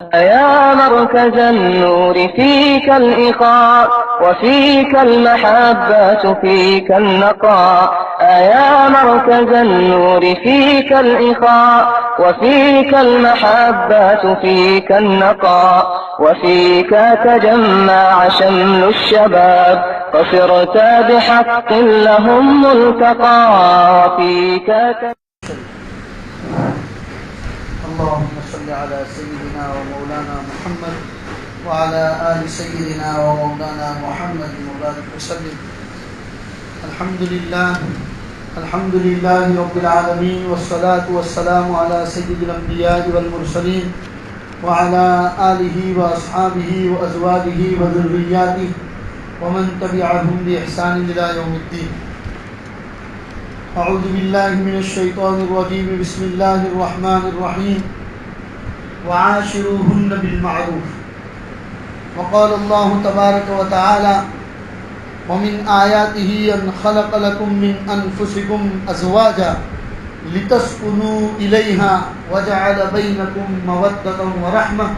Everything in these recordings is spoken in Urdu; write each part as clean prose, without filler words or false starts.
يا مركز النور فيك الإخاء وفيك المحبة فيك النقاء يا مركز النور فيك الإخاء وفيك المحبة فيك النقاء وفيك تجمع شمل الشباب فصرت بحق لهم ملتقى وفيك اللهم صل على سيدنا ومولانا محمد وعلى آل سيدنا ومولانا محمد وبارك وسلم. الحمد لله رب العالمين والصلاة والسلام على سيد الأنبياء والمرسلين وعلى آله وأصحابه وأزواجه وذرياته ومن تبعهم بإحسان إلى يوم الدين. اعوذ باللہ من الشیطان الرجیم بسم اللہ الرحمن الرحیم وعاشروہن بالمعروف وقال اللہ تبارک وتعالی ومن آیاتہ ان خلق لکم من انفسکم ازواجا لتسکنوا الیہا وجعل بینکم مودۃ ورحمۃ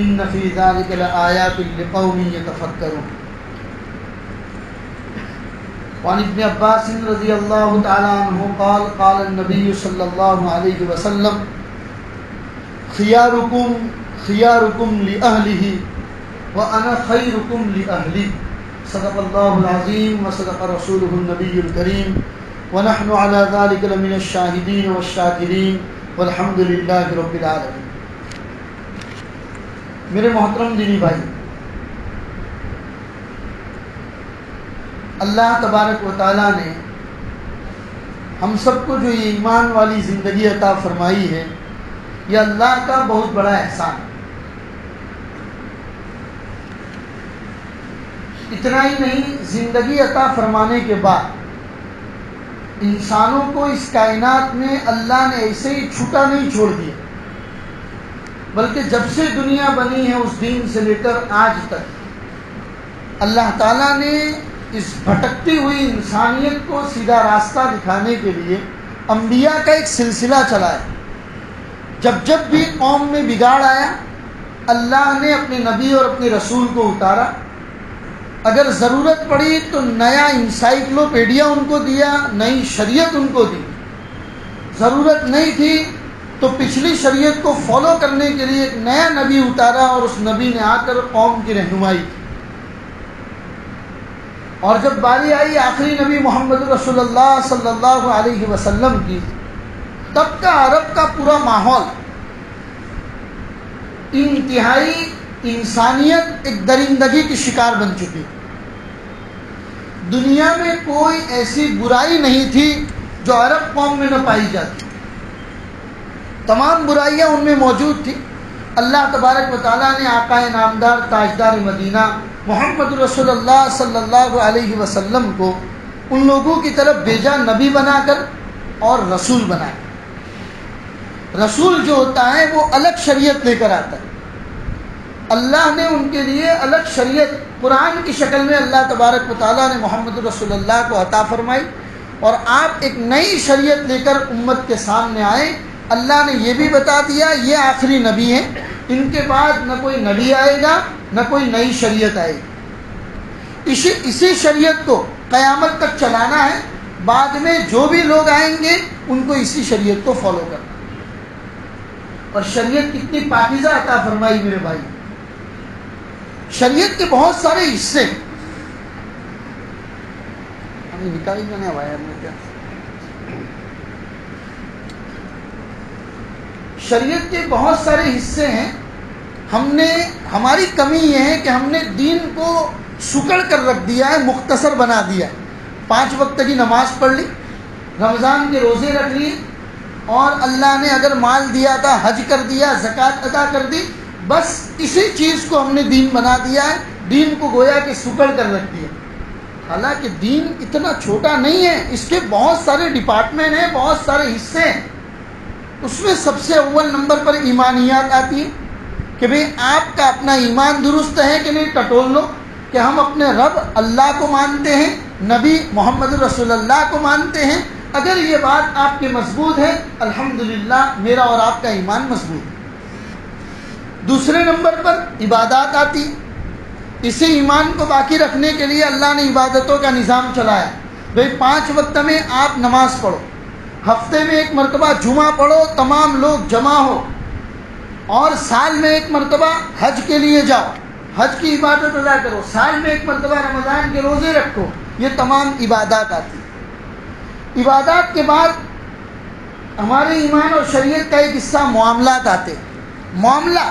ان فی ذلک لآیات لقوم یتفکرون. وعن ابن عباس رضی اللہ تعالی عنہ قال قال النبی صلی اللہ علیہ وسلم خیارکم لأہلہ وانا خیرکم لأہلی. صدق اللہ العظیم وصدق رسولہ النبی الکریم ونحن علی ذلک لمن الشاہدین والشاکرین والحمد للہ رب العالمین. میرے محترم دینی بھائی، اللہ تبارک و تعالیٰ نے ہم سب کو جو یہ ایمان والی زندگی عطا فرمائی ہے، یہ اللہ کا بہت بڑا احسان ہے. اتنا ہی نہیں، زندگی عطا فرمانے کے بعد انسانوں کو اس کائنات میں اللہ نے ایسے ہی چھوٹا نہیں چھوڑ دیا، بلکہ جب سے دنیا بنی ہے اس دن سے لے کر آج تک اللہ تعالیٰ نے اس بھٹکتی ہوئی انسانیت کو سیدھا راستہ دکھانے کے لیے انبیاء کا ایک سلسلہ چلایا. جب بھی قوم میں بگاڑ آیا، اللہ نے اپنے نبی اور اپنے رسول کو اتارا. اگر ضرورت پڑی تو نیا انسائکلوپیڈیا ان کو دیا، نئی شریعت ان کو دی. ضرورت نہیں تھی تو پچھلی شریعت کو فالو کرنے کے لیے ایک نیا نبی اتارا اور اس نبی نے آ کر قوم کی رہنمائی کی. اور جب باری آئی آخری نبی محمد رسول اللہ صلی اللہ علیہ وسلم کی، تب کا عرب کا پورا ماحول انتہائی انسانیت ایک درندگی کی شکار بن چکی. دنیا میں کوئی ایسی برائی نہیں تھی جو عرب قوم میں نہ پائی جاتی، تمام برائیاں ان میں موجود تھی. اللہ تبارک و تعالیٰ نے آقا نامدار تاجدار مدینہ محمد رسول اللہ صلی اللہ علیہ وسلم کو ان لوگوں کی طرف بھیجا، نبی بنا کر اور رسول بنا کر. رسول جو ہوتا ہے وہ الگ شریعت لے کر آتا ہے. اللہ نے ان کے لیے الگ شریعت قرآن کی شکل میں اللہ تبارک و تعالیٰ نے محمد رسول اللہ کو عطا فرمائی، اور آپ ایک نئی شریعت لے کر امت کے سامنے آئے. اللہ نے یہ بھی بتا دیا یہ آخری نبی ہیں، ان کے بعد نہ کوئی نبی آئے گا نہ کوئی نئی شریعت آئے گی. اسی شریعت کو قیامت تک چلانا ہے. بعد میں جو بھی لوگ آئیں گے ان کو اسی شریعت کو فالو کرنا. اور شریعت کتنی پاکیزہ عطا فرمائی میرے بھائی. شریعت کے بہت سارے حصے شریعت کے بہت سارے حصے ہیں. ہماری کمی یہ ہے کہ ہم نے دین کو سکڑ کر رکھ دیا ہے، مختصر بنا دیا ہے. 5 وقت کی نماز پڑھ لی، رمضان کے روزے رکھ لیے، اور اللہ نے اگر مال دیا تھا حج کر دیا، زکوٰۃ ادا کر دی. بس اسی چیز کو ہم نے دین بنا دیا ہے. دین کو گویا کہ سکڑ کر رکھ دیا. حالانکہ دین اتنا چھوٹا نہیں ہے، اس کے بہت سارے ڈپارٹمنٹ ہیں، بہت سارے حصے ہیں. اس میں سب سے اول نمبر پر ایمانیات آتی ہے کہ بھئی آپ کا اپنا ایمان درست ہے کہ نہیں. ٹٹول لو کہ ہم اپنے رب اللہ کو مانتے ہیں، نبی محمد رسول اللہ کو مانتے ہیں. اگر یہ بات آپ کی مضبوط ہے، الحمدللہ میرا اور آپ کا ایمان مضبوط ہے. دوسرے نمبر پر عبادات آتی. اسی ایمان کو باقی رکھنے کے لیے اللہ نے عبادتوں کا نظام چلایا. بھئی 5 وقت میں آپ نماز پڑھو، ہفتے میں 1 مرتبہ جمعہ پڑھو، تمام لوگ جمع ہو، اور سال میں 1 مرتبہ حج کے لیے جاؤ، حج کی عبادت ادا کرو، سال میں 1 مرتبہ رمضان کے روزے رکھو. یہ تمام عبادات آتی. عبادات کے بعد ہمارے ایمان اور شریعت کا ایک حصہ معاملات آتے. معاملہ،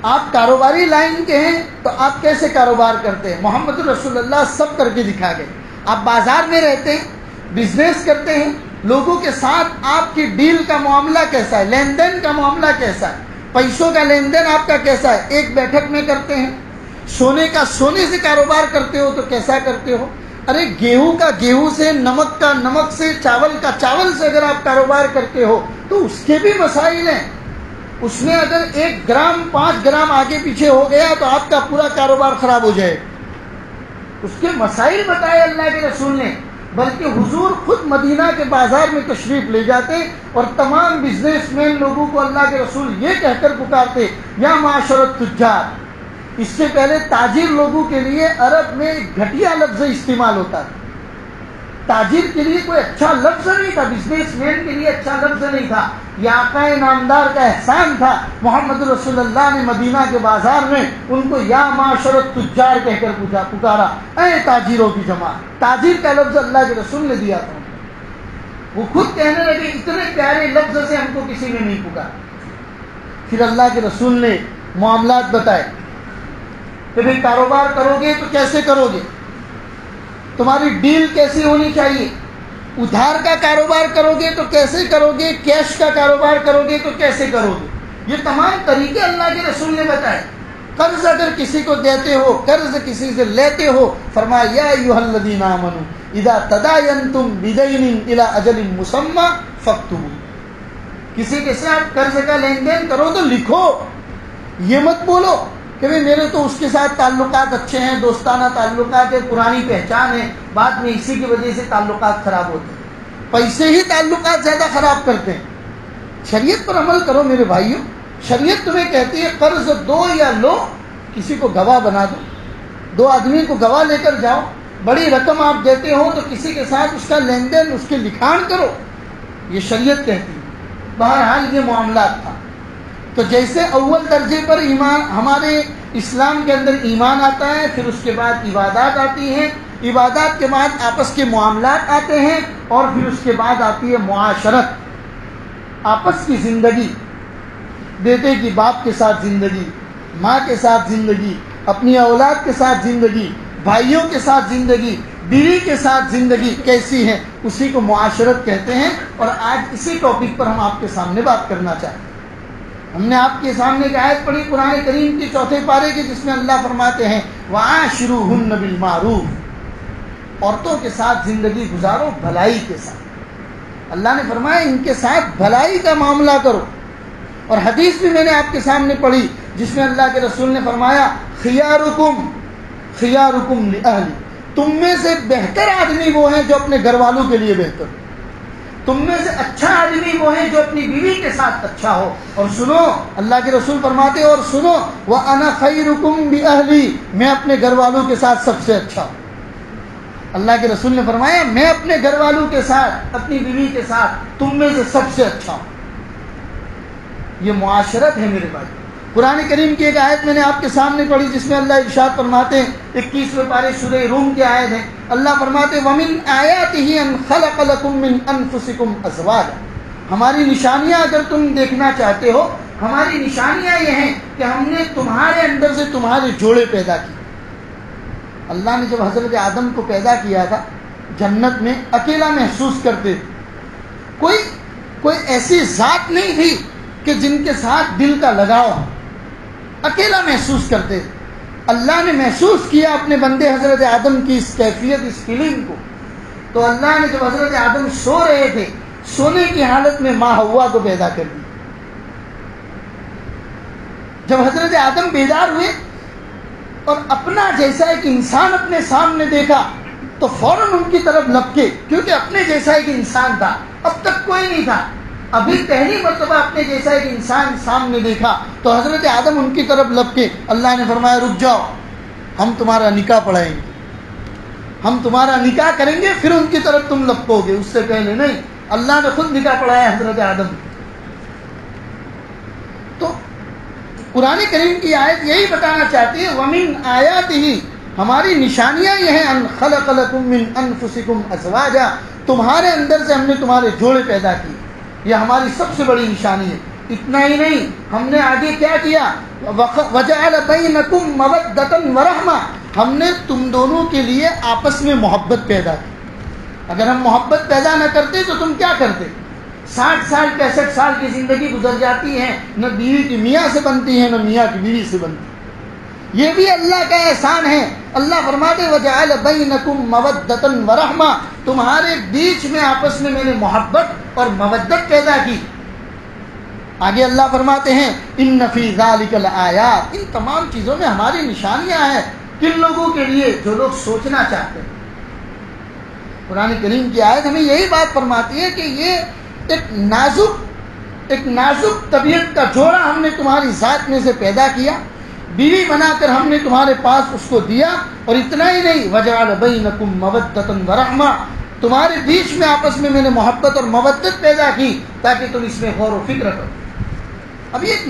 آپ کاروباری لائن کے ہیں تو آپ کیسے کاروبار کرتے ہیں؟ محمد رسول اللہ سب کر کے دکھا گئے. آپ بازار میں رہتے ہیں، بزنس کرتے ہیں، لوگوں کے ساتھ آپ کی ڈیل کا معاملہ کیسا ہے، لین دین کا معاملہ کیسا ہے، پیسوں کا لین دین آپ کا کیسا ہے. ایک بیٹھک میں کرتے ہیں. سونے کا سونے سے کاروبار کرتے ہو تو کیسا کرتے ہو؟ ارے گیہوں کا گیہوں سے، نمک کا نمک سے، چاول کا چاول سے اگر آپ کاروبار کرتے ہو تو اس کے بھی مسائل ہیں. اس میں اگر 1 گرام 5 گرام آگے پیچھے ہو گیا تو آپ کا پورا کاروبار خراب ہو جائے. اس کے مسائل بتائے اللہ کے رسول نے. بلکہ حضور خود مدینہ کے بازار میں تشریف لے جاتے اور تمام بزنس مین لوگوں کو اللہ کے رسول یہ کہہ کر پکارتے، یا معاشر التجار. اس سے پہلے تاجر لوگوں کے لیے عرب میں گھٹیا لفظ استعمال ہوتا تھا. تاجر کے لیے کوئی اچھا لفظ نہیں تھا، بزنس مین کے لیے اچھا لفظ نہیں تھا. یہ آقا نامدار کا احسان تھا. محمد رسول اللہ نے مدینہ کے بازار میں ان کو یا معاشر التجار کہہ کر پکارا، اے تاجروں کی جماعت. تاجر کا لفظ اللہ کے رسول نے دیا تھا. وہ خود کہنے لگے اتنے پیارے لفظ سے ہم کو کسی نے نہیں پکارا. پھر اللہ کے رسول نے معاملات بتائے کہ بھئی کاروبار کرو گے تو کیسے کرو گے، تمہاری ڈیل کیسی ہونی چاہیے، ادھار کا کاروبار کرو گے تو کیسے کرو گے، کیش کا کاروبار کرو گے تو کیسے کرو گے. یہ تمام طریقے اللہ کے رسول نے بتائے. قرض اگر کسی کو دیتے ہو، قرض کسی سے لیتے ہو، فرمایا یا ایھا الذین آمنوا اذا تداینتم بدین الی اجل مسمی فاکتبوا. کسی کے ساتھ قرض کا لین دین کرو تو لکھو. یہ مت بولو کہ میرے تو اس کے ساتھ تعلقات اچھے ہیں، دوستانہ تعلقات ہیں، پرانی پہچان ہے، بعد میں اسی کی وجہ سے تعلقات خراب ہوتے ہیں. پیسے ہی تعلقات زیادہ خراب کرتے ہیں. شریعت پر عمل کرو میرے بھائیوں. شریعت تمہیں کہتی ہے قرض دو یا لو، کسی کو گواہ بنا دو، 2 آدمی کو گواہ لے کر جاؤ. بڑی رقم آپ دیتے ہو تو کسی کے ساتھ اس کا لین دین، اس کے لکھان کرو. یہ شریعت کہتی ہے. بہرحال یہ معاملات تھا. تو جیسے اول درجے پر ایمان، ہمارے اسلام کے اندر ایمان آتا ہے، پھر اس کے بعد عبادات آتی ہیں، عبادات کے بعد آپس کے معاملات آتے ہیں، اور پھر اس کے بعد آتی ہے معاشرت، آپس کی زندگی. بیٹے کی باپ کے ساتھ زندگی، ماں کے ساتھ زندگی، اپنی اولاد کے ساتھ زندگی، بھائیوں کے ساتھ زندگی، بیوی کے ساتھ زندگی کیسی ہے، اسی کو معاشرت کہتے ہیں. اور آج اسی ٹاپک پر ہم آپ کے سامنے بات کرنا چاہتے ہیں. ہم نے آپ کے سامنے ایک آیت پڑھی قرآن کریم کی 4 پارے کی، جس میں اللہ فرماتے ہیں وَعَاشِرُوهُنَّ بِالْمَعْرُوفِ. عورتوں کے ساتھ زندگی گزارو بھلائی کے ساتھ. اللہ نے فرمایا ان کے ساتھ بھلائی کا معاملہ کرو. اور حدیث بھی میں نے آپ کے سامنے پڑھی جس میں اللہ کے رسول نے فرمایا خیارکم خیارکم لأہلی. تم میں سے بہتر آدمی وہ ہیں جو اپنے گھر والوں کے لیے بہتر ہو. تم میں سے اچھا آدمی وہ ہے جو اپنی بیوی کے ساتھ اچھا ہو. اور سنو اللہ کے رسول فرماتے اور سنو وَأَنَا خَيْرُكُمْ بِأَهْلِي. میں اپنے گھر والوں کے ساتھ سب سے اچھا ہوں. اللہ کے رسول نے فرمایا میں اپنے گھر والوں کے ساتھ، اپنی بیوی کے ساتھ تم میں سے سب سے اچھا ہوں. یہ معاشرت ہے میرے بھائی. قرآن کریم کی ایک آیت میں نے آپ کے سامنے پڑھی جس میں اللہ ارشاد فرماتے ہیں، 21ویں پارے سورہ روم کی آیت ہے. اللہ فرماتے ہیں وَمِنْ آیَاتِهِ أَنْ خَلَقَ لَكُم مِّنْ أَنفُسِكُمْ أَزْوَاجًا. ہماری نشانیاں اگر تم دیکھنا چاہتے ہو، ہماری نشانیاں یہ ہیں کہ ہم نے تمہارے اندر سے تمہارے جوڑے پیدا کیے. اللہ نے جب حضرت آدم کو پیدا کیا تھا جنت میں اکیلا محسوس کرتے تھے. کوئی ایسی ذات نہیں تھی کہ جن کے ساتھ دل کا لگاؤ، اکیلا محسوس کرتے تھے. اللہ نے محسوس کیا اپنے بندے حضرت آدم کی اس کیفیت، اس فیلنگ کو. تو اللہ نے جب حضرت آدم سو رہے تھے، سونے کی حالت میں ماں حوا کو پیدا کر دی. جب حضرت آدم بیدار ہوئے اور اپنا جیسا ایک انسان اپنے سامنے دیکھا تو فوراً ان کی طرف لپکے، کیونکہ اپنے جیسا ایک انسان تھا، اب تک کوئی نہیں تھا. ابھی پہلی مرتبہ اپنے جیسا ایک انسان سامنے دیکھا تو حضرت آدم ان کی طرف لپکے. اللہ نے فرمایا رک جاؤ, ہم تمہارا نکاح پڑھائیں گے, ہم تمہارا نکاح کریں گے, پھر ان کی طرف تم لپکو گے. اس سے پہلے نہیں, اللہ نے خود نکاح پڑھایا حضرت آدم. تو قرآن کریم کی آیت یہی بتانا چاہتی ہے وَمِنْ آیَاتِهِ, ہماری نشانیاں یہ ہیں ان خلق لکم من انفسکم ازواجا, تمہارے اندر سے ہم نے تمہارے جوڑے پیدا کیے, یہ ہماری سب سے بڑی نشانی ہے. اتنا ہی نہیں, ہم نے آگے کیا کیا, وَجَعَلَ بَيْنَكُمْ مَوَدَّةً وَرَحْمَةً, ہم نے تم دونوں کے لیے آپس میں محبت پیدا کی. اگر ہم محبت پیدا نہ کرتے تو تم کیا کرتے؟ 60 سال 65 سال کی زندگی گزر جاتی ہے, نہ بیوی کی میاں سے بنتی ہے, نہ میاں کی بیوی سے بنتی ہے. یہ بھی اللہ کا احسان ہے. اللہ فرماتے وَجَعَلَ بَيْنَكُمْ مَوَدَّةً وَرَحْمَةً, تمہارے بیچ میں آپس میں میں نے محبت اور مودت پیدا کی. آگے اللہ فرماتے ہیں اِنَّ فِي ذَلِكَ لَآيَاتٍ, ان تمام چیزوں میں ہماری نشانیاں ہیں. کن لوگوں کے لیے؟ جو لوگ سوچنا چاہتے ہیں. قرآن کریم کی آیت ہمیں یہی بات فرماتی ہے کہ یہ ایک نازک طبیعت کا جوڑا ہم نے تمہاری ذات میں سے پیدا کیا, بیوی بنا کر ہم نے تمہارے پاس اس کو دیا. اور اتنا ہی نہیں, وَجَعَلَ بَيْنَكُمْ مَوَدَّةً وَرَحْمَةً, تمہارے بیچ میں آپس میں میں نے محبت اور مودت پیدا کی تاکہ تم اس میں غور و فکر کرو. اب یہ ایک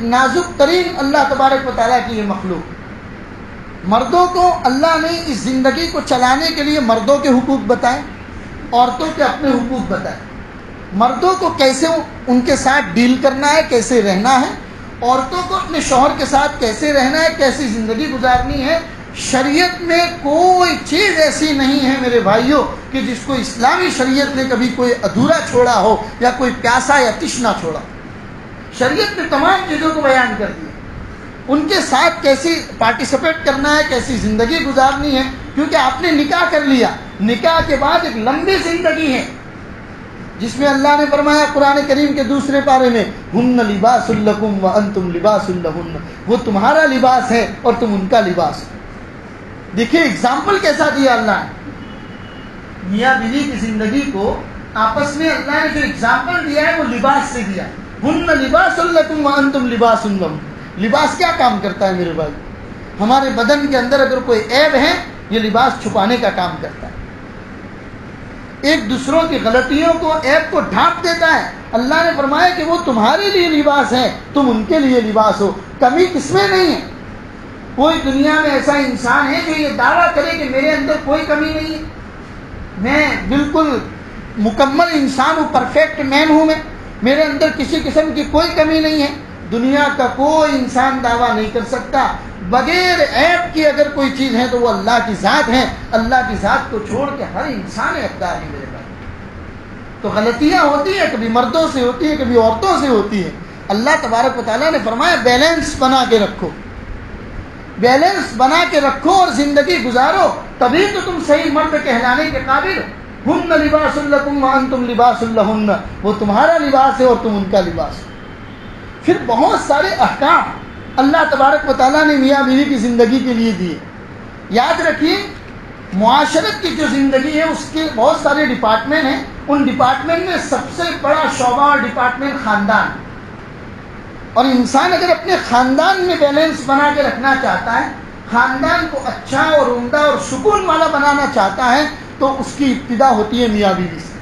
نازک ترین اللہ تبارک و تعالیٰ کی یہ مخلوق. مردوں کو اللہ نے اس زندگی کو چلانے کے لیے مردوں کے حقوق بتائے, عورتوں کے اپنے حقوق بتائے. مردوں کو کیسے ان کے ساتھ ڈیل کرنا ہے, کیسے رہنا ہے, عورتوں کو اپنے شوہر کے ساتھ کیسے رہنا ہے, کیسی زندگی گزارنی ہے. شریعت میں کوئی چیز ایسی نہیں ہے میرے بھائیوں کہ جس کو اسلامی شریعت نے کبھی کوئی ادھورا چھوڑا ہو یا کوئی پیاسا یا تشنا چھوڑا. شریعت نے تمام چیزوں کو بیان کر دیا. ان کے ساتھ کیسی پارٹیسپیٹ کرنا ہے, کیسی زندگی گزارنی ہے, کیونکہ آپ نے نکاح کر لیا. نکاح کے بعد ایک لمبی زندگی ہے جس میں اللہ نے فرمایا قرآن کریم کے دوسرے پارے میں ہن لباس لکم وانتم لباس لہن, وہ تمہارا لباس ہے اور تم ان کا لباس ہو. دیکھیے ایگزامپل کیسا دیا اللہ نے. میاں بیوی کی زندگی کو آپس میں اللہ نے جو ایگزامپل دیا ہے وہ لباس سے دیا. ہن لباس لکم وانتم لباس لہن. لباس کیا کام کرتا ہے میرے بھائی؟ ہمارے بدن کے اندر اگر کوئی عیب ہے یہ لباس چھپانے کا کام کرتا ہے. ایک دوسروں کی غلطیوں کو, عیب کو ڈھانپ دیتا ہے. اللہ نے فرمایا کہ وہ تمہارے لیے لباس ہے, تم ان کے لیے لباس ہو. کمی کس میں نہیں ہے. کوئی دنیا میں ایسا انسان ہے جو یہ دعویٰ کرے کہ میرے اندر کوئی کمی نہیں ہے, میں بالکل مکمل انسان ہوں, پرفیکٹ مین ہوں, میرے اندر کسی قسم کی کوئی کمی نہیں ہے. دنیا کا کوئی انسان دعویٰ نہیں کر سکتا. بغیر عیب کی اگر کوئی چیز ہے تو وہ اللہ کی ذات ہے. اللہ کی ذات کو چھوڑ کے ہر انسان حقدار ہے میرے بھائی. تو غلطیاں ہوتی ہیں, کبھی مردوں سے ہوتی ہیں, کبھی عورتوں سے ہوتی ہیں. اللہ تبارک و تعالیٰ نے فرمایا بیلنس بنا کے رکھو, بیلنس بنا کے رکھو اور زندگی گزارو, تبھی تو تم صحیح مرد کہلانے کے قابل ہو. ہن لباس لکم وانتم لباس لہن, وہ تمہارا لباس ہے اور تم ان کا لباس. پھر بہت سارے احکام اللہ تبارک و تعالیٰ نے میاں بیوی کی زندگی کے لیے دیے. یاد رکھیے معاشرت کی جو زندگی ہے اس کے بہت سارے ڈپارٹمنٹ ہیں. ان ڈپارٹمنٹ میں سب سے بڑا شعبہ اور ڈپارٹمنٹ خاندان. اور انسان اگر اپنے خاندان میں بیلنس بنا کے رکھنا چاہتا ہے, خاندان کو اچھا اور عمدہ اور سکون والا بنانا چاہتا ہے, تو اس کی ابتدا ہوتی ہے میاں بیوی سے.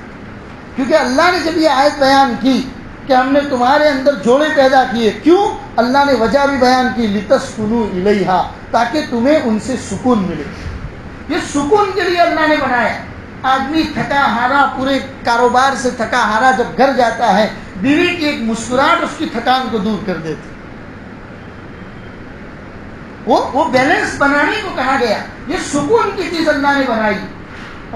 کیونکہ اللہ نے جب یہ آیت بیان کی کہ ہم نے تمہارے اندر جوڑے پیدا کیے, کیوں؟ اللہ نے وجہ بھی بیان کی لِتَسْكُنُوا إِلَيْهَا, تاکہ تمہیں ان سے سکون ملے. یہ سکون کے لیے اللہ نے بنایا. آدمی تھکا ہارا, پورے کاروبار سے تھکا ہارا جب گھر جاتا ہے, بیوی کی ایک مسکراہٹ اس کی تھکان کو دور کر دیتی. وہ بیلنس بنانے کو کہا گیا. یہ سکون کی چیز اللہ نے بنائی.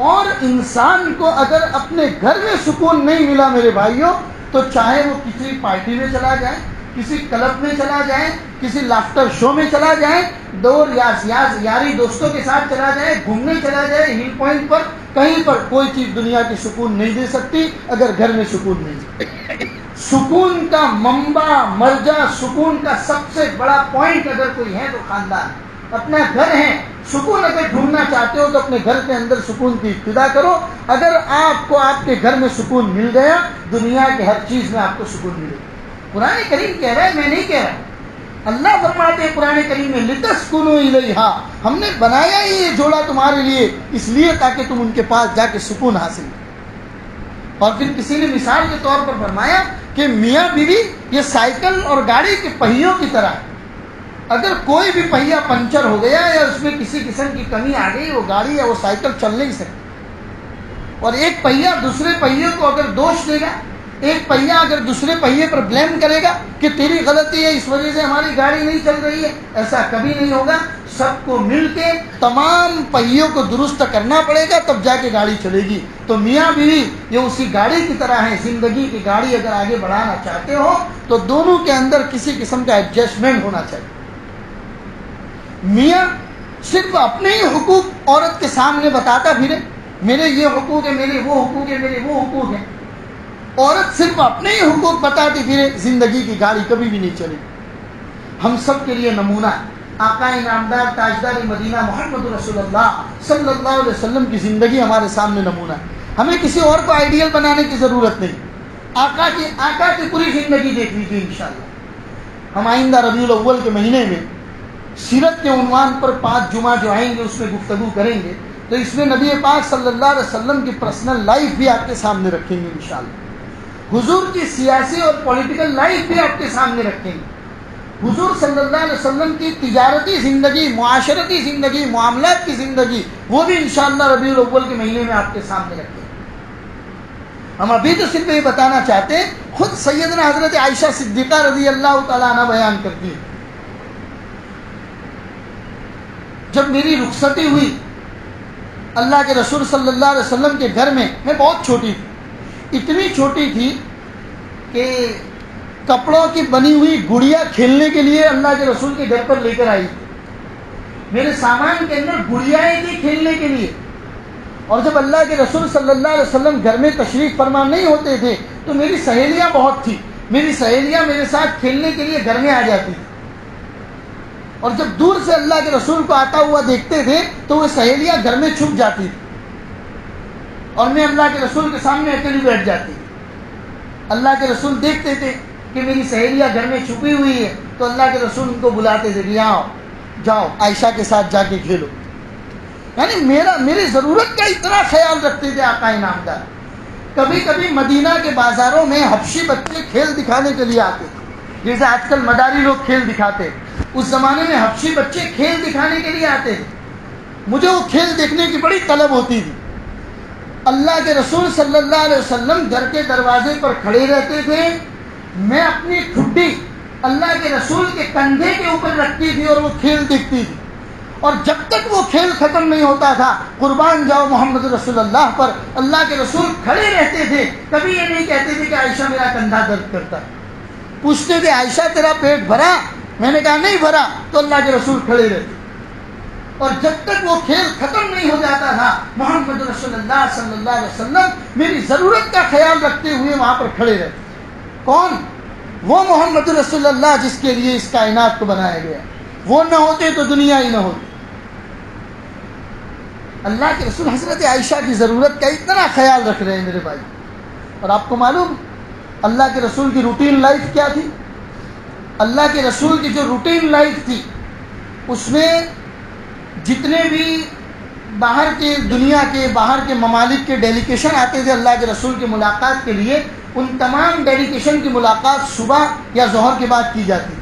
اور انسان کو اگر اپنے گھر میں سکون نہیں ملا میرے بھائیوں, تو چاہے وہ کسی پارٹی میں چلا جائے, کسی کلب میں چلا جائے, کسی لافٹر شو میں چلا جائے, دور یاری دوستوں کے ساتھ چلا جائے, گھومنے چلا جائے ہل پوائنٹ پر, کہیں پر کوئی چیز دنیا کی سکون نہیں دے سکتی اگر گھر میں سکون نہیں. سکون کا منبع, مرجع, سکون کا سب سے بڑا پوائنٹ اگر کوئی ہے تو خاندان. اپنا گھر ہے، سکون اگر ڈھونڈنا چاہتے ہو تو اپنے گھر کے اندر سکون کی ابتدا کرو. اگر آپ کو آپ کے گھر میں سکون مل گیا، دنیا کے ہر چیز میں آپ کو سکون ملے گا. قرآن کریم کہہ رہا ہے، میں نہیں کہہ رہا. اللہ فرماتے ہیں قرآن کریم میں لِتَسْكُنُوا إِلَيْهَا، ہم نے بنایا ہی یہ جوڑا تمہارے لیے اس لیے تاکہ تم ان کے پاس جا کے سکون حاصل کرو. اور پھر کسی نے مثال کے طور پر فرمایا کہ میاں بیوی یہ سائیکل اور گاڑی کے پہیوں کی طرح ہے. اگر کوئی بھی پہیہ پنچر ہو گیا یا اس میں کسی قسم کی کمی آ گئی، وہ گاڑی یا وہ سائیکل چل نہیں سکتی. اور ایک پہیہ دوسرے پہیے کو اگر دوش دے گا، ایک پہیہ اگر دوسرے پہیے پر بلیم کرے گا کہ تیری غلطی ہے، اس وجہ سے ہماری گاڑی نہیں چل رہی ہے، ایسا کبھی نہیں ہوگا. سب کو مل کے تمام پہیوں کو درست کرنا پڑے گا، تب جا کے گاڑی چلے گی. تو میاں بیوی یہ اسی گاڑی کی طرح ہے. زندگی کی گاڑی اگر آگے بڑھانا چاہتے ہو تو دونوں کے اندر کسی قسم کا ایڈجسٹمنٹ ہونا چاہیے. میاں صرف اپنے ہی حقوق عورت کے سامنے بتاتا پھرے، میرے یہ حقوق ہے، میرے وہ حقوق ہے، میرے وہ حقوق ہیں. عورت صرف اپنے ہی حقوق بتاتی پھرے، زندگی کی گاڑی کبھی بھی نہیں چلے. ہم سب کے لیے نمونہ آقا نامدار تاجدار مدینہ محمد رسول اللہ صلی اللہ علیہ وسلم کی زندگی ہمارے سامنے نمونہ ہے. ہمیں کسی اور کو آئیڈیل بنانے کی ضرورت نہیں. آقا کی پوری زندگی دیکھ لیجیے انشاءاللہ. ہم آئندہ ربیع الاول کے مہینے میں سیرت کے عنوان پر 5 جمعہ جو آئیں گے اس میں گفتگو کریں گے. تو اس میں نبی پاک صلی اللہ علیہ وسلم کی پرسنل لائف بھی آپ کے سامنے رکھیں گے انشاءاللہ. حضور کی سیاسی اور پولیٹیکل لائف بھی آپ کے سامنے رکھیں گے. حضور صلی اللہ علیہ وسلم کی تجارتی زندگی، معاشرتی زندگی، معاملات کی زندگی، وہ بھی انشاءاللہ ربیع الاول کے مہینے میں آپ کے سامنے رکھیں گے. ہم ابھی تو صرف یہ بتانا چاہتے ہیں، خود سیدنا حضرت عائشہ صدیقہ رضی اللہ تعالیٰ عنہ بیان کرتی ہے، جب میری رخصتی ہوئی اللہ کے رسول صلی اللہ علیہ وسلم کے گھر میں بہت چھوٹی تھی، اتنی چھوٹی تھی کہ کپڑوں کی بنی ہوئی گڑیا کھیلنے کے لیے اللہ کے رسول کے گھر پر لے کر آئی تھی. میرے سامان کے اندر گڑیاں تھی کھیلنے کے لیے. اور جب اللہ کے رسول صلی اللہ علیہ وسلم گھر میں تشریف فرما نہیں ہوتے تھے تو میری سہیلیاں بہت تھی. میری سہیلیاں میرے ساتھ کھیلنے کے لیے گھر میں آ جاتی تھی. اور جب دور سے اللہ کے رسول کو آتا ہوا دیکھتے تھے تو وہ سہیلیاں گھر میں چھپ جاتی تھی اور میں اللہ کے رسول کے سامنے اکیلی بیٹھ جاتی. اللہ کے رسول دیکھتے تھے کہ میری سہیلیاں گھر میں چھپی ہوئی ہے تو اللہ کے رسول ان کو بلاتے تھے کہ آؤ جاؤ عائشہ کے ساتھ جا کے کھیلو. یعنی میری ضرورت کا اتنا خیال رکھتے تھے آقا نامدار. کبھی کبھی مدینہ کے بازاروں میں حبشی بچے کھیل دکھانے کے لیے آتے تھے، جیسے آج کل مداری لوگ کھیل دکھاتے. اس زمانے میں حبشی بچے کھیل دکھانے کے لیے آتے تھے. مجھے وہ کھیل دیکھنے کی بڑی طلب ہوتی تھی. اللہ کے رسول صلی اللہ علیہ وسلم گھر کے دروازے پر کھڑے رہتے تھے. میں اپنی ٹھڈی اللہ کے رسول کے کندھے کے اوپر رکھتی تھی اور وہ کھیل دیکھتی تھی. اور جب تک وہ کھیل ختم نہیں ہوتا تھا، قربان جاؤ محمد رسول اللہ پر، اللہ کے رسول کھڑے رہتے تھے. کبھی یہ نہیں کہتے تھے کہ عائشہ میرا کندھا درد کرتا ہے. پوچھتے تھے عائشہ تیرا پیٹ بھرا؟ میں نے کہا نہیں بھرا. تو اللہ کے رسول کھڑے رہتے. اور جب تک وہ کھیل ختم نہیں ہو جاتا تھا، محمد رسول اللہ صلی اللہ علیہ وسلم میری ضرورت کا خیال رکھتے ہوئے وہاں پر کھڑے رہتے. کون؟ وہ محمد رسول اللہ جس کے لیے اس کائنات کو بنایا گیا. وہ نہ ہوتے تو دنیا ہی نہ ہوتی. اللہ کے رسول حضرت عائشہ کی ضرورت کا اتنا خیال رکھ رہے ہیں میرے بھائی. اور آپ کو معلوم اللہ کے رسول کی روٹین لائف کیا تھی؟ اللہ کے رسول کی جو روٹین لائف تھی اس میں جتنے بھی باہر کے دنیا کے باہر کے ممالک کے ڈیلیگیشن آتے تھے اللہ کے رسول کی ملاقات کے لیے، ان تمام ڈیلیگیشن کی ملاقات صبح یا ظہر کے بعد کی جاتی.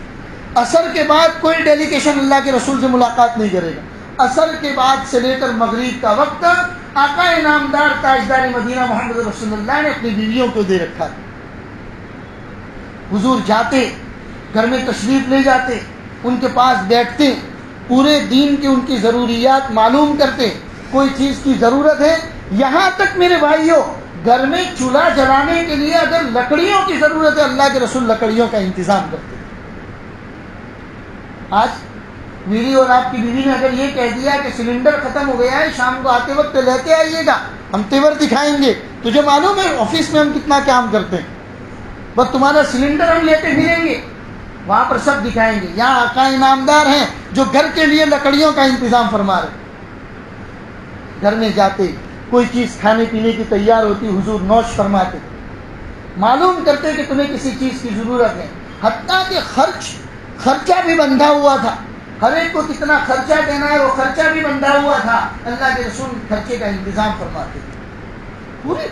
عصر کے بعد کوئی ڈیلیگیشن اللہ کے رسول سے ملاقات نہیں کرے گا. عصر کے بعد سے لے کر مغرب کا وقت آقا نامدار تاجدار مدینہ محمد رسول اللہ نے اپنی بیویوں کو دے رکھا. حضور جاتے، گھر میں تشریف لے جاتے، ان کے پاس بیٹھتے، پورے دین کی ان کی ضروریات معلوم کرتے. کوئی چیز کی ضرورت ہے، یہاں تک میرے بھائیوں گھر میں چولہا جلانے کے لیے اگر لکڑیوں کی ضرورت ہے اللہ کے رسول لکڑیوں کا انتظام کرتے. آج میری اور آپ کی بیوی نے اگر یہ کہہ دیا کہ سلنڈر ختم ہو گیا ہے، شام کو آتے وقت لیتے آئیے گا، ہم تیور دکھائیں گے. تجھے معلوم ہے آفس میں ہم کتنا کام کرتے ہیں، بس تمہارا سلنڈر ہم لیتے پھریں گے. وہاں پر سب دکھائیں گے. یہاں آقا انعامدار ہیں جو گھر کے لیے لکڑیوں کا انتظام فرما رہے. گھر میں جاتے کوئی چیز کھانے پینے کی تیار ہوتی حضور نوش فرماتے, معلوم کرتے کہ تمہیں کسی چیز کی ضرورت ہے. حتیٰ کہ خرچہ بھی بندھا ہوا تھا, ہر ایک کو کتنا خرچہ دینا ہے وہ خرچہ بھی بندھا ہوا تھا. اللہ کے رسول خرچے کا انتظام فرماتے تھے.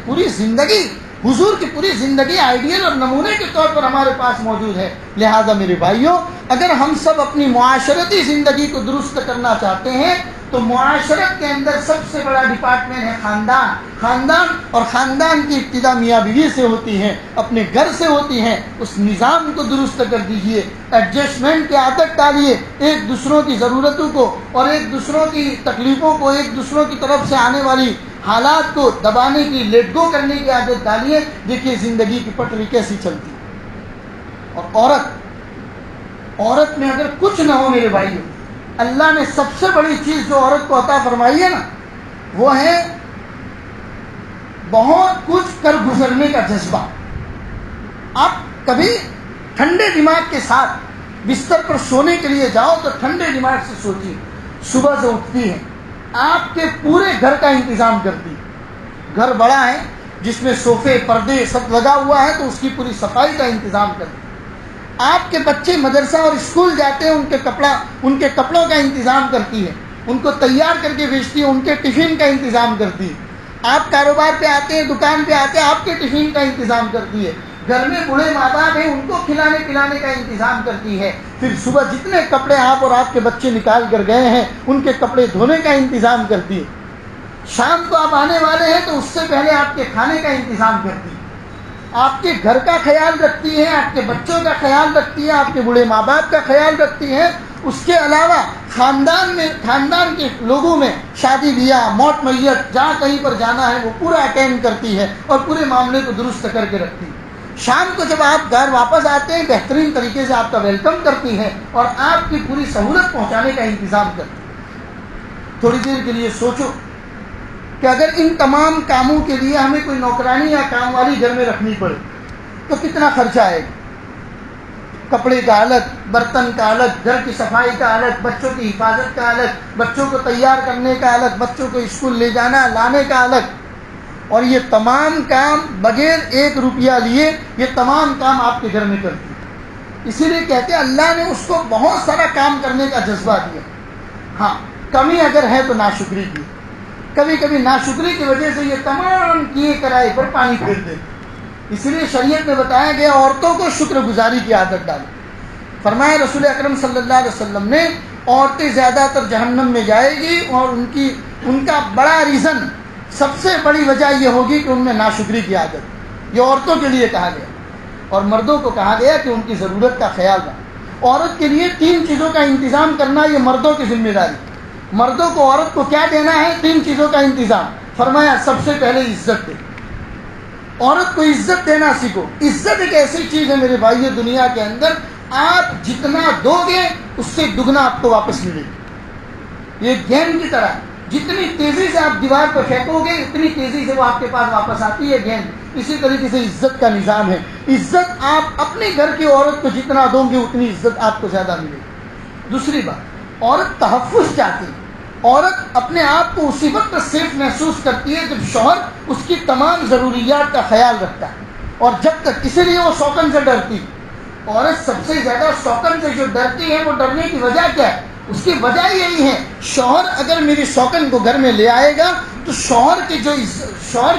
پوری زندگی, حضور کی پوری زندگی آئیڈیل اور نمونے کے طور پر ہمارے پاس موجود ہے. لہذا میرے بھائیوں, اگر ہم سب اپنی معاشرتی زندگی کو درست کرنا چاہتے ہیں تو معاشرت کے اندر سب سے بڑا ڈپارٹمنٹ ہے خاندان. اور خاندان کی ابتدا میاں بیوی سے ہوتی ہے, اپنے گھر سے ہوتی ہے. اس نظام کو درست کر دیجئے, ایڈجسٹمنٹ کی عادت ڈالیے, ایک دوسروں کی ضرورتوں کو اور ایک دوسروں کی تکلیفوں کو, ایک دوسروں کی طرف سے آنے والی حالات کو دبانے کی, لیٹ گو کرنے کی عادت ڈالیے. دیکھیے زندگی کی پٹری کیسی چلتی. اور عورت میں اگر کچھ نہ ہو میرے بھائیوں, اللہ نے سب سے بڑی چیز جو عورت کو عطا فرمائی ہے نا, وہ ہے بہت کچھ کر گزرنے کا جذبہ. آپ کبھی ٹھنڈے دماغ کے ساتھ بستر پر سونے کے لیے جاؤ تو ٹھنڈے دماغ سے سوچیے. صبح سے اٹھتی ہے, آپ کے پورے گھر کا انتظام کرتی. گھر بڑا ہے جس میں صوفے پردے سب لگا ہوا ہے تو اس کی پوری صفائی کا انتظام کرتی. آپ کے بچے مدرسہ اور اسکول جاتے ہیں, ان کے کپڑوں کا انتظام کرتی ہے, ان کو تیار کر کے بھیجتی ہے, ان کے ٹفن کا انتظام کرتی ہے. آپ کاروبار پہ آتے ہیں, دکان پہ آتے ہیں, آپ کے ٹفن کا انتظام کرتی ہے. گھر میں بوڑھے ماں باپ ہیں, ان کو کھلانے پلانے کا انتظام کرتی ہے. پھر صبح جتنے کپڑے آپ اور آپ کے بچے نکال کر گئے ہیں ان کے کپڑے دھونے کا انتظام کرتی ہے. شام کو آپ آنے والے ہیں تو اس سے پہلے آپ کے کھانے کا انتظام کرتی ہے. آپ کے گھر کا خیال رکھتی ہے, آپ کے بچوں کا خیال رکھتی ہے, آپ کے بوڑھے ماں باپ کا خیال رکھتی ہے. اس کے علاوہ خاندان کے لوگوں میں شادی بیاہ, موت میت, جہاں کہیں پر جانا ہے وہ پورا اٹینڈ کرتی ہے اور پورے معاملے کو درست کر کے رکھتی ہے. شام کو جب آپ گھر واپس آتے ہیں بہترین طریقے سے آپ کا ویلکم کرتی ہے اور آپ کی پوری سہولت پہنچانے کا انتظام کرتی ہے. تھوڑی دیر کے لیے سوچو کہ اگر ان تمام کاموں کے لیے ہمیں کوئی نوکرانی یا کام والی گھر میں رکھنی پڑے تو کتنا خرچہ آئے گا. کپڑے کا الگ, برتن کا الگ, گھر کی صفائی کا الگ, بچوں کی حفاظت کا الگ, بچوں کو تیار کرنے کا الگ, بچوں کو اسکول لے جانا لانے کا الگ. اور یہ تمام کام بغیر 1 روپیہ لیے یہ تمام کام آپ کے گھر میں کرتی ہے. اسی لیے کہتے ہیں اللہ نے اس کو بہت سارا کام کرنے کا جذبہ دیا. ہاں, کمی اگر ہے تو ناشکری کی. کبھی کبھی ناشکری کی وجہ سے یہ تمام کیے کرائے پر پانی پھیر دے. اسی لیے شریعت میں بتایا گیا عورتوں کو شکر گزاری کی عادت ڈالے. فرمایا رسول اکرم صلی اللہ علیہ وسلم نے, عورتیں زیادہ تر جہنم میں جائے گی اور ان کا بڑا ریزن, سب سے بڑی وجہ یہ ہوگی کہ ان میں ناشکری کی عادت. یہ عورتوں کے لیے کہا گیا. اور مردوں کو کہا گیا کہ ان کی ضرورت کا خیال رکھیں. عورت کے لیے 3 چیزوں کا انتظام کرنا یہ مردوں کی ذمہ داری. مردوں کو عورت کو کیا دینا ہے؟ 3 چیزوں کا انتظام. فرمایا سب سے پہلے عزت دے. عورت کو عزت دینا سیکھو. عزت ایک ایسی چیز ہے میرے بھائیو دنیا کے اندر, آپ جتنا دو گے اس سے دگنا آپ کو واپس ملے گی. یہ گیند کی طرح, جتنی تیزی سے آپ دیوار پر پھینکو گے اتنی تیزی سے وہ آپ کے پاس واپس آتی ہے گیند. اسی طریقے سے عزت کا نظام ہے. عزت آپ اپنے گھر کی عورت کو جتنا دو گے اتنی عزت آپ کو زیادہ ملے گی. دوسری بات, عورت تحفظ چاہتی ہے. عورت اپنے آپ کو اسی وقت سیف محسوس کرتی ہے جب شوہر اس کی تمام ضروریات کا خیال رکھتا ہے. اور جب تک, اسی لیے وہ شوکن سے ڈرتی. عورت سب سے زیادہ شوکن سے جو ڈرتی ہے, وہ ڈرنے کی وجہ کیا ہے؟ اس کی وجہ یہی ہے, شوہر اگر میری شوکن کو گھر میں لے آئے گا تو شوہر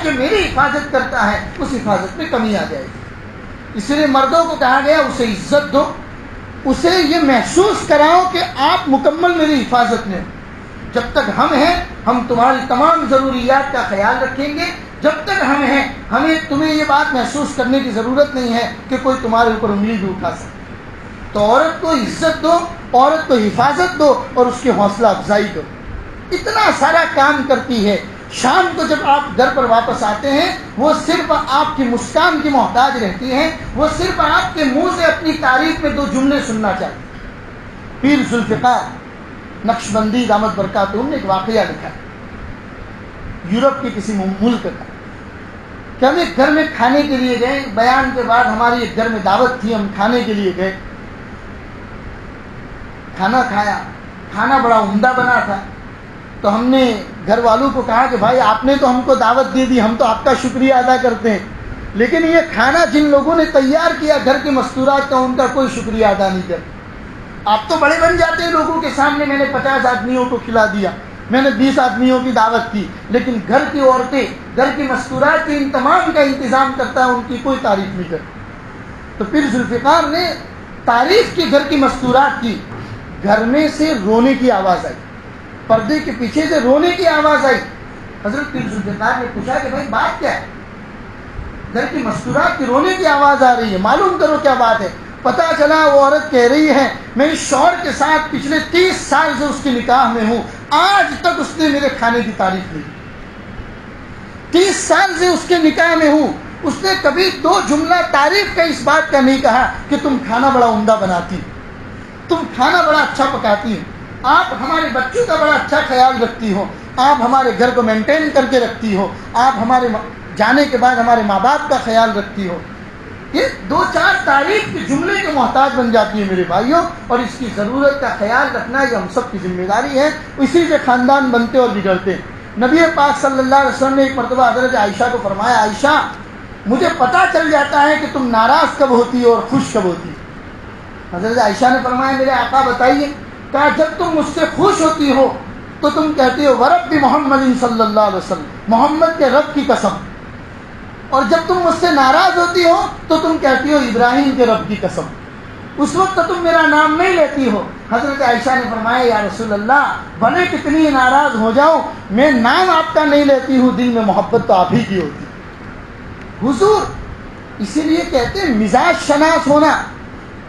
جو میری حفاظت کرتا ہے اس حفاظت میں کمی آ جائے گی. اس لیے مردوں کو کہا گیا اسے عزت دو, اسے یہ محسوس کراؤ کہ آپ مکمل میری حفاظت میں. جب تک ہم ہیں ہم تمہاری تمام ضروریات کا خیال رکھیں گے. جب تک ہم ہیں تمہیں یہ بات محسوس کرنے کی ضرورت نہیں ہے کہ کوئی تمہارے اوپر انگلی بھی اٹھا سکے. تو عورت کو عزت دو, عورت کو حفاظت دو اور اس کی حوصلہ افزائی دو. اتنا سارا کام کرتی ہے. شام کو جب آپ گھر پر واپس آتے ہیں وہ صرف آپ کی مسکان کی محتاج رہتی ہیں. وہ صرف آپ کے منہ سے اپنی تعریف میں 2 جملے سننا چاہتی ہیں. پیر ذوالفقار نقشبندی دامت برکاتہ نے ایک واقعہ لکھا یورپ کے کسی ملک کا کہ ہم ایک گھر میں کھانے کے لیے گئے. بیان کے بعد ہماری ایک گھر میں دعوت تھی, ہم کھانے کے لیے گئے. کھانا کھایا، کھانا بڑا عمدہ بنا تھا، تو ہم نے گھر والوں کو کہا کہ بھائی آپ نے تو ہم کو دعوت دے دی، ہم تو آپ کا شکریہ ادا کرتے ہیں، لیکن یہ کھانا جن لوگوں نے تیار کیا گھر کے مستورات کا، ان کا کوئی شکریہ ادا نہیں کرتے۔ آپ تو بڑے بن جاتے ہیں لوگوں کے سامنے، میں نے 50 آدمیوں کو کھلا دیا، میں نے 20 آدمیوں کی دعوت کی، لیکن گھر کی عورتیں گھر کی مستورات کے ان تمام کا انتظام کرتا ہے، ان کی کوئی تعریف نہیں کرتی۔ تو پھر ذوالفقار نے تعریف کی گھر کی مستورات کی، گھر میں سے رونے کی آواز آئی، پردے کے پیچھے سے رونے کی آواز آئی۔ حضرت پیر ذوالفقار نے پوچھا کہ بھائی بات کیا ہے؟ گھر کی مستورات کی رونے کی آواز آ رہی ہے، معلوم کرو کیا بات ہے۔ پتہ چلا وہ عورت کہہ رہی ہے میں اس شوہر کے ساتھ پچھلے 30 سال سے اس کے نکاح میں ہوں، آج تک اس نے میرے کھانے کی تعریف نہیں کی۔ 30 سال سے اس کے نکاح میں ہوں، اس نے کبھی 2 جملہ تعریف کا اس بات کا نہیں کہا کہ تم کھانا بڑا عمدہ بناتی، تم کھانا بڑا اچھا پکاتی ہو، آپ ہمارے بچوں کا بڑا اچھا خیال رکھتی ہو، آپ ہمارے گھر کو مینٹین کر کے رکھتی ہو، آپ ہمارے جانے کے بعد ہمارے ماں باپ کا خیال رکھتی ہو۔ یہ 2-4 تعریف کے جملے کے محتاج بن جاتی ہے میرے بھائیوں، اور اس کی ضرورت کا خیال رکھنا یہ ہم سب کی ذمہ داری ہے، اسی سے خاندان بنتے اور بگڑتے ہیں۔ نبی پاک صلی اللہ علیہ وسلم نے ایک مرتبہ حضرت عائشہ کو فرمایا عائشہ مجھے پتہ چل جاتا ہے کہ تم ناراض کب ہوتی ہو اور خوش کب ہوتی ہو۔ حضرت عائشہ نے فرمایا میرے آقا بتائیے۔ کہا جب تم مجھ سے خوش ہوتی ہو تو تم کہتی ہو ورب محمد صلی اللہ علیہ وسلم، محمد کے رب کی قسم، اور جب تم مجھ سے ناراض ہوتی ہو تو تم کہتی ہو ابراہیم کے رب کی قسم، اس وقت تم میرا نام نہیں لیتی ہو۔ حضرت عائشہ نے فرمایا یا رسول اللہ بھلے کتنی ناراض ہو جاؤ میں نام آپ کا نہیں لیتی ہوں، دل میں محبت تو آپ ہی کی ہوتی حضور۔ اسی لیے کہتے ہیں مزاج شناس ہونا۔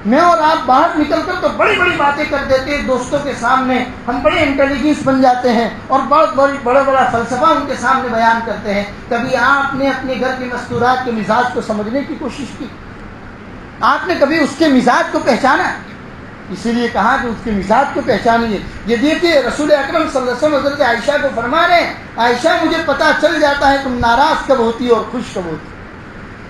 میں اور آپ باہر نکل کر تو بڑی بڑی باتیں کر دیتے ہیں دوستوں کے سامنے، ہم بڑے انٹیلیجنس بن جاتے ہیں اور بہت بڑا فلسفہ ان کے سامنے بیان کرتے ہیں۔ کبھی آپ نے اپنے گھر کے مستورات کے مزاج کو سمجھنے کی کوشش کی؟ آپ نے کبھی اس کے مزاج کو پہچانا؟ اسی لیے کہا کہ اس کے مزاج کو پہچانیے۔ یہ دیکھیے رسول اکرم صلی اللہ علیہ وسلم حضرت عائشہ کو فرما رہے ہیں عائشہ مجھے پتہ چل جاتا ہے تم ناراض کب ہوتی اور خوش کب ہوتی۔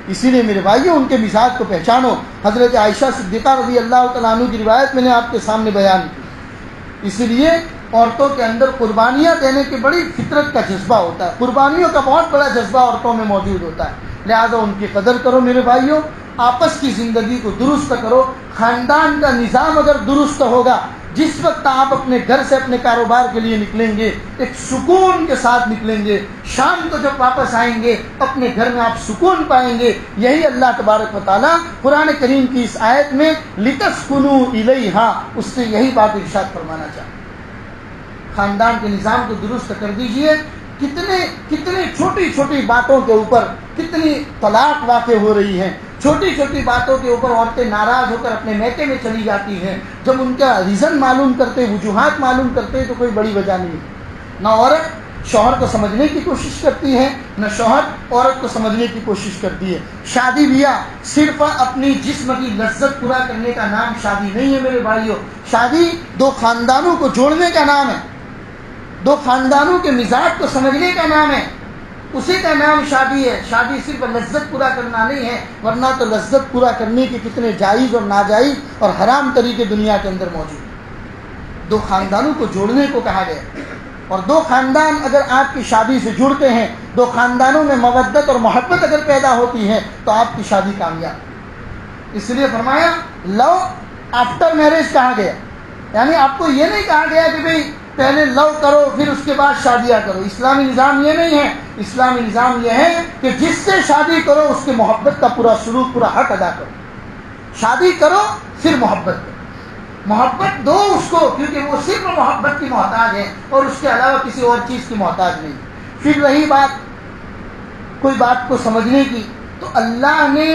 اسی لیے میرے بھائیوں ان کے مزاج کو پہچانو۔ حضرت عائشہ صدیقہ رضی اللہ تعالیٰ عنہ کی روایت میں نے آپ کے سامنے بیان کی۔ اسی لیے عورتوں کے اندر قربانیاں دینے کی بڑی فطرت کا جذبہ ہوتا ہے، قربانیوں کا بہت بڑا جذبہ عورتوں میں موجود ہوتا ہے، لہذا ان کی قدر کرو میرے بھائیوں، آپس کی زندگی کو درست کرو۔ خاندان کا نظام اگر درست ہوگا، جس وقت آپ اپنے گھر سے اپنے کاروبار کے لیے نکلیں گے ایک سکون کے ساتھ نکلیں گے، شام کو جب واپس آئیں گے اپنے گھر میں آپ سکون پائیں گے۔ یہی اللہ تبارک و تعالیٰ قرآن کریم کی اس آیت میں لِتَسْكُنُوا إِلَيْهَا اس سے یہی بات ارشاد فرمانا چاہتے ہیں۔ خاندان کے نظام کو درست کر دیجئے۔ کتنے چھوٹی چھوٹی باتوں کے اوپر کتنی طلاق واقع ہو رہی ہیں، چھوٹی چھوٹی باتوں کے اوپر عورتیں ناراض ہو کر اپنے میکے میں چلی جاتی ہیں، جب ان کا ریزن معلوم کرتے وجوہات معلوم کرتے تو کوئی بڑی وجہ نہیں ہے۔ نہ عورت شوہر کو سمجھنے کی کوشش کرتی ہے، نہ شوہر عورت کو سمجھنے کی کوشش کرتی ہے۔ شادی بیاہ صرف اپنی جسم کی لذت پورا کرنے کا نام شادی نہیں ہے میرے بھائیوں، شادی 2 خاندانوں کو جوڑنے کا نام ہے، 2 خاندانوں کے مزاج کو سمجھنے کا نام ہے، اسی کا نام شادی ہے۔ شادی صرف لذت پورا کرنا نہیں ہے، ورنہ تو لذت پورا کرنے کے کتنے جائز اور ناجائز اور حرام طریقے دنیا کے اندر موجود ہیں۔ 2 خاندانوں کو جوڑنے کو کہا گیا، اور 2 خاندان اگر آپ کی شادی سے جڑتے ہیں، 2 خاندانوں میں مودت اور محبت اگر پیدا ہوتی ہے تو آپ کی شادی کامیاب۔ اس لیے فرمایا لو آفٹر میرج کہا گیا، یعنی آپ کو یہ نہیں کہا گیا کہ بھئی پہلے لو کرو پھر اس کے بعد شادیاں کرو۔ اسلامی نظام یہ نہیں ہے، اسلامی نظام یہ ہے کہ جس سے شادی کرو اس کے محبت کا پورا سلوک پورا حق ادا کرو۔ شادی کرو پھر محبت کرو، محبت دو اس کو، کیونکہ وہ صرف محبت کی محتاج ہے اور اس کے علاوہ کسی اور چیز کی محتاج نہیں۔ پھر رہی بات کوئی بات کو سمجھنے کی، تو اللہ نے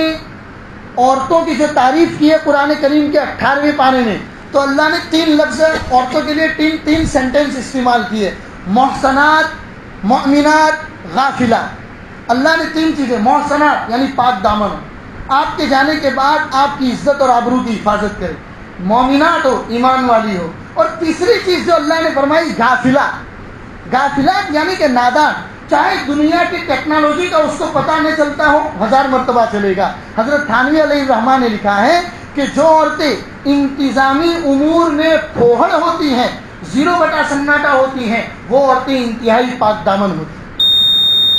عورتوں کی جو تعریف کی ہے قرآن کریم کے 18ویں پارے میں، تو اللہ نے 3 لفظ عورتوں کے لیے 3 سینٹنس استعمال کیے، محسنات، مؤمنات، غافلات۔ اللہ نے 3 چیزیں، محسنات یعنی پاک دامن، آپ کے جانے کے بعد آپ کی عزت اور آبرو کی حفاظت کرے، مومنات ہو، ایمان والی ہو، اور تیسری چیز جو اللہ نے فرمائی غافلات۔ غافلات یعنی کہ نادان، چاہے دنیا کی ٹیکنالوجی کا اس کو پتہ نہیں چلتا ہو، 1000 مرتبہ چلے گا۔ حضرت تھانوی علیہ الرحمٰ نے لکھا ہے کہ جو عورتیں انتظامی امور میں پھوہڑ ہوتی ہیں، 0/سناٹا ہوتی ہیں، وہ عورتیں انتہائی پاک دامن ہوتی ہیں۔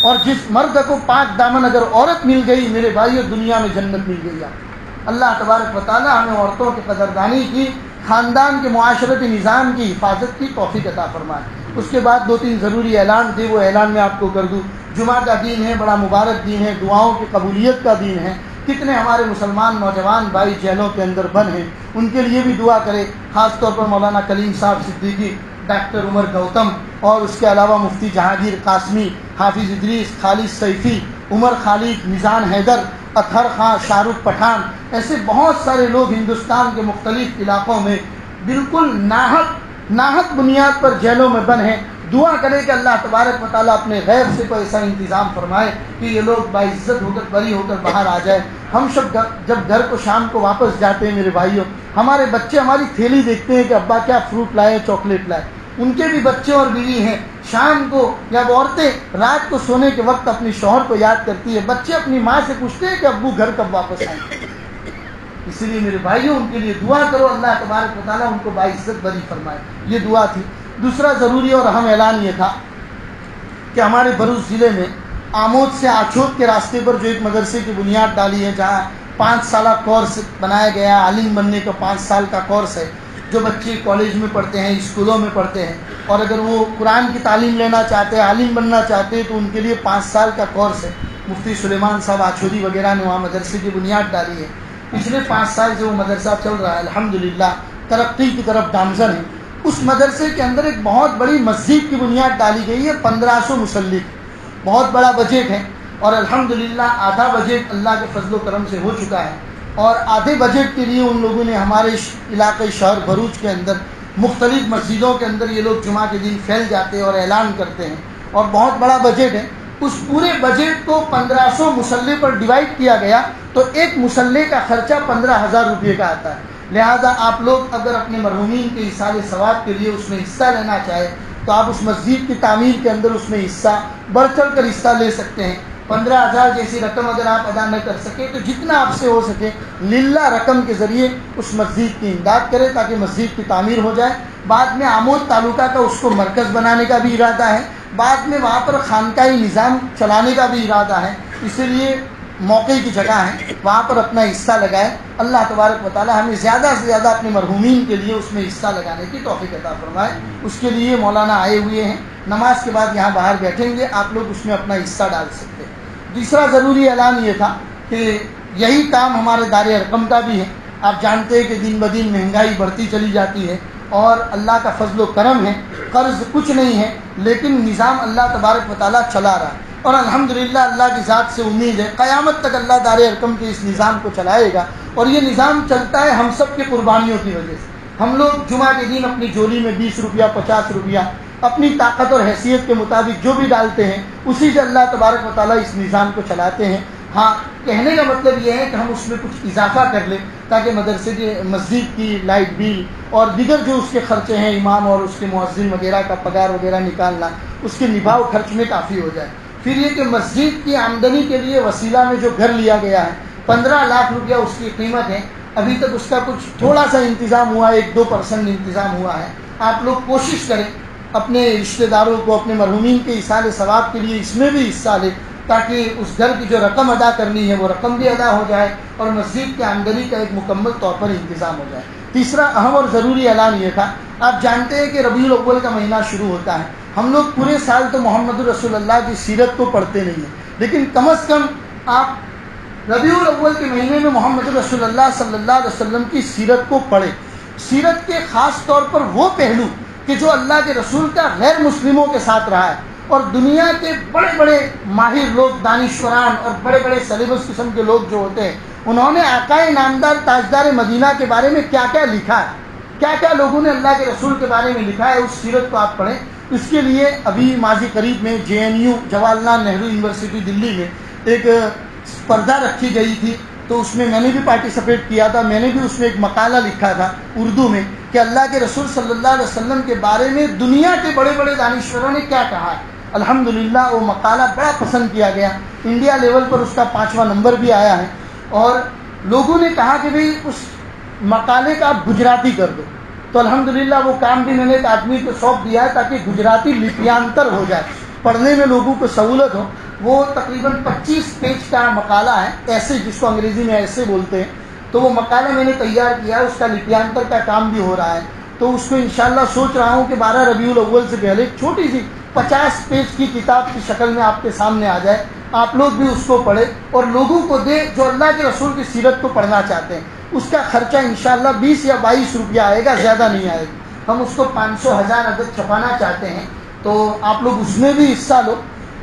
اور جس مرد کو پاک دامن اگر عورت مل گئی، میرے بھائیو، دنیا میں جنت مل گئی آپ کو۔ اللہ تبارک و تعالی ہمیں عورتوں کی قدردانی کی، خاندان کے معاشرتی نظام کی حفاظت کی توفیق عطا فرمائے۔ اس کے بعد 2-3 ضروری اعلان تھے، وہ اعلان میں آپ کو کر دوں۔ جمعہ کا دن ہے، بڑا مبارک دن ہے، دعاؤں کی قبولیت کا دن ہے۔ کتنے ہمارے مسلمان نوجوان بھائی جیلوں کے اندر بند ہیں، ان کے لیے بھی دعا کرے، خاص طور پر مولانا کلیم صاحب صدیقی، ڈاکٹر عمر گوتم، اور اس کے علاوہ مفتی جہانگیر قاسمی، حافظ ادریس، خالد سیفی، عمر خالد، میزان حیدر، اطہر خان، شاہ رخ پٹھان، ایسے بہت سارے لوگ ہندوستان کے مختلف علاقوں میں بالکل ناحق بنیاد پر جیلوں میں بند ہیں۔ دعا کرے کہ اللہ تبارک و تعالیٰ اپنے غیب سے کوئی ایسا انتظام فرمائے کہ یہ لوگ باعزت ہو کر، بری ہو کر باہر آ جائے۔ ہم سب جب گھر کو شام کو واپس جاتے ہیں میرے بھائیوں، ہمارے بچے ہماری تھیلی دیکھتے ہیں کہ ابا کیا فروٹ لائے، چاکلیٹ لائے۔ ان کے بھی بچے اور بیوی ہیں، شام کو یا عورتیں رات کو سونے کے وقت اپنی شوہر کو یاد کرتی ہے، بچے اپنی ماں سے پوچھتے ہیں کہ ابو گھر کب واپس آئیں گے۔ اسی لیے میرے بھائیوں، ان کے لیے دعا کرو، اللہ تبارک و تعالیٰ ان کو باعزت بری فرمائے۔ یہ دعا تھی۔ دوسرا ضروری اور اہم اعلان یہ تھا کہ ہمارے بھروچ ضلع میں آمود سے آچھوت کے راستے پر جو ایک مدرسے کی بنیاد ڈالی ہے، جہاں 5 سالہ کورس بنایا گیا، عالم بننے کا 5 سال کا کورس ہے، جو بچے کالج میں پڑھتے ہیں، اسکولوں میں پڑھتے ہیں، اور اگر وہ قرآن کی تعلیم لینا چاہتے ہیں، عالم بننا چاہتے ہیں، تو ان کے لیے 5 سال کا کورس ہے۔ مفتی سلیمان صاحب آچھودی وغیرہ نے وہاں مدرسے کی بنیاد ڈالی ہے۔ پچھلے 5 سال سے وہ مدرسہ چل رہا ہے، الحمدللہ ترقی کی طرف گامزن ہے۔ اس مدرسے کے اندر ایک بہت بڑی مسجد کی بنیاد ڈالی گئی ہے، 1500 مصلی، بہت بڑا بجٹ ہے، اور الحمدللہ آدھا بجٹ اللہ کے فضل و کرم سے ہو چکا ہے۔ اور آدھے بجٹ کے لیے ان لوگوں نے ہمارے علاقے شہر بھروچ کے اندر مختلف مسجدوں کے اندر یہ لوگ جمعہ کے دن پھیل جاتے ہیں اور اعلان کرتے ہیں، اور بہت بڑا بجٹ ہے۔ اس پورے بجٹ کو 1500 مصلی پر ڈیوائڈ کیا گیا تو ایک مصلی کا خرچہ 15,000 روپے کا آتا ہے۔ لہذا آپ لوگ اگر اپنے مرحومین کے ایصال ثواب کے لیے اس میں حصہ لینا چاہیں تو آپ اس مسجد کی تعمیر کے اندر اس میں حصہ بڑھ چڑھ کر حصہ لے سکتے ہیں۔ 15,000 جیسی رقم اگر آپ ادا نہ کر سکیں تو جتنا آپ سے ہو سکے للہ رقم کے ذریعے اس مسجد کی امداد کریں تاکہ مسجد کی تعمیر ہو جائے۔ بعد میں آمود تعلقہ کا اس کو مرکز بنانے کا بھی ارادہ ہے، بعد میں وہاں پر خانقاہی نظام چلانے کا بھی ارادہ ہے، اسی لیے موقع کی جگہ ہے، وہاں پر اپنا حصہ لگائے۔ اللہ تبارک و تعالی ہمیں زیادہ سے زیادہ اپنے مرحومین کے لیے اس میں حصہ لگانے کی توفیق عطا فرمائے۔ اس کے لیے مولانا آئے ہوئے ہیں، نماز کے بعد یہاں باہر بیٹھیں گے، آپ لوگ اس میں اپنا حصہ ڈال سکتے ہیں۔ دوسرا ضروری اعلان یہ تھا کہ یہی کام ہمارے دار ارقم کا بھی ہے۔ آپ جانتے ہیں کہ دن بدن مہنگائی بڑھتی چلی جاتی ہے، اور اللہ کا فضل و کرم ہے، قرض کچھ نہیں ہے، لیکن نظام اللہ تبارک و تعالیٰ چلا رہا ہے، اور الحمدللہ اللہ کی ذات سے امید ہے قیامت تک اللہ دار ارقم کے اس نظام کو چلائے گا، اور یہ نظام چلتا ہے ہم سب کی قربانیوں کی وجہ سے۔ ہم لوگ جمعہ کے دن اپنی جولی میں 20 روپیہ 50 روپیہ اپنی طاقت اور حیثیت کے مطابق جو بھی ڈالتے ہیں، اسی سے اللہ تبارک و تعالیٰ اس نظام کو چلاتے ہیں۔ ہاں، کہنے کا مطلب یہ ہے کہ ہم اس میں کچھ اضافہ کر لیں تاکہ مدرسے کی مسجد کی لائٹ بل اور دیگر جو اس کے خرچے ہیں، امام اور اس کے مؤذن وغیرہ کا پگار وغیرہ نکالنا، اس کے نبھاؤ خرچ میں کافی ہو جائے۔ پھر یہ کہ مسجد کی آمدنی کے لیے وسیلہ میں جو گھر لیا گیا ہے 15 لاکھ روپیہ اس کی قیمت ہے، ابھی تک اس کا کچھ تھوڑا سا انتظام ہوا ہے، 1-2% انتظام ہوا ہے۔ آپ لوگ کوشش کریں اپنے رشتہ داروں کو، اپنے مرحومین کے ایصال ثواب کے لیے اس میں بھی حصہ لیں تاکہ اس گھر کی جو رقم ادا کرنی ہے وہ رقم بھی ادا ہو جائے اور مسجد کی آمدنی کا ایک مکمل طور پر انتظام ہو جائے۔ تیسرا اہم اور ضروری اعلان یہ تھا، آپ جانتے ہیں کہ ربیع الاول کا مہینہ شروع ہوتا ہے، ہم لوگ پورے سال تو محمد رسول اللہ کی سیرت کو پڑھتے نہیں ہیں، لیکن کم از کم آپ ربیع الاول کے مہینے میں محمد رسول اللہ صلی اللہ علیہ وسلم کی سیرت کو پڑھیں۔ سیرت کے خاص طور پر وہ پہلو کہ جو اللہ کے رسول کا غیر مسلموں کے ساتھ رہا ہے، اور دنیا کے بڑے بڑے ماہر لوگ، دانشوران اور بڑے بڑے سلیبس قسم کے لوگ جو ہوتے ہیں، انہوں نے آقا نامدار تاجدار مدینہ کے بارے میں کیا کیا لکھا ہے، کیا کیا لوگوں نے اللہ کے رسول کے بارے میں لکھا ہے، اس سیرت کو آپ پڑھیں۔ اس کے لیے ابھی ماضی قریب میں JNU جواہر لال نہرو یونیورسٹی دلی میں ایک اسپردھا رکھی گئی تھی، تو اس میں نے بھی پارٹیسپیٹ کیا تھا، میں نے بھی اس میں ایک مقالہ لکھا تھا اردو میں کہ اللہ کے رسول صلی اللہ علیہ وسلم کے بارے میں دنیا کے بڑے بڑے دانشوروں نے کیا کہا ہے۔ الحمدللہ وہ مقالہ بڑا پسند کیا گیا، انڈیا لیول پر اس کا 5واں نمبر بھی آیا ہے، اور لوگوں نے کہا کہ بھئی اس مقالے کا آپ گجراتی کر دو. تو الحمدللہ وہ کام بھی میں نے ایک آدمی کو سونپ دیا ہے تاکہ گجراتی لپیانتر ہو جائے, پڑھنے میں لوگوں کو سہولت ہو. وہ تقریباً 25 پیج کا مقالہ ہے, ایسے جس کو انگریزی میں ایسے بولتے ہیں. تو وہ مقالہ میں نے تیار کیا ہے, اس کا لپیانتر کا کام بھی ہو رہا ہے. تو اس کو انشاءاللہ سوچ رہا ہوں کہ 12 ربیع الاول سے پہلے ایک چھوٹی سی 50 پیج کی کتاب کی شکل میں آپ کے سامنے آ جائے, آپ لوگ بھی اس کو پڑھیں اور لوگوں کو دیں جو اللہ کے رسول کی سیرت کو پڑھنا چاہتے ہیں. اس کا خرچہ انشاءاللہ 20 یا 22 روپیہ آئے گا, زیادہ نہیں آئے گا. ہم اس کو 500,000 عدد چھپانا چاہتے ہیں, تو آپ لوگ اس میں بھی حصہ لو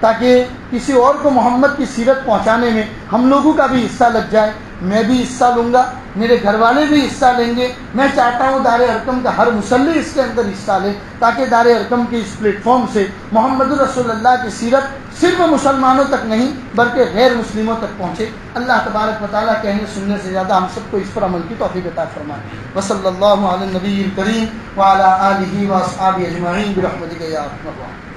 تاکہ کسی اور کو محمد کی سیرت پہنچانے میں ہم لوگوں کا بھی حصہ لگ جائے. میں بھی حصہ لوں گا, میرے گھر والے بھی حصہ لیں گے. میں چاہتا ہوں دار ارقم کا ہر مسلح اس کے اندر حصہ لے تاکہ دار ارقم کی اس پلیٹ فارم سے محمد رسول اللہ کی سیرت صرف مسلمانوں تک نہیں بلکہ غیر مسلموں تک پہنچے. اللہ تبارک و تعالیٰ کہنے سننے سے زیادہ ہم سب کو اس پر عمل کی توفیق عطا فرمائے. وصلی اللہ علی النبی الکریم وعلی آلہ واصحابہ اجمعین برحمتک یا ارحم الراحمین.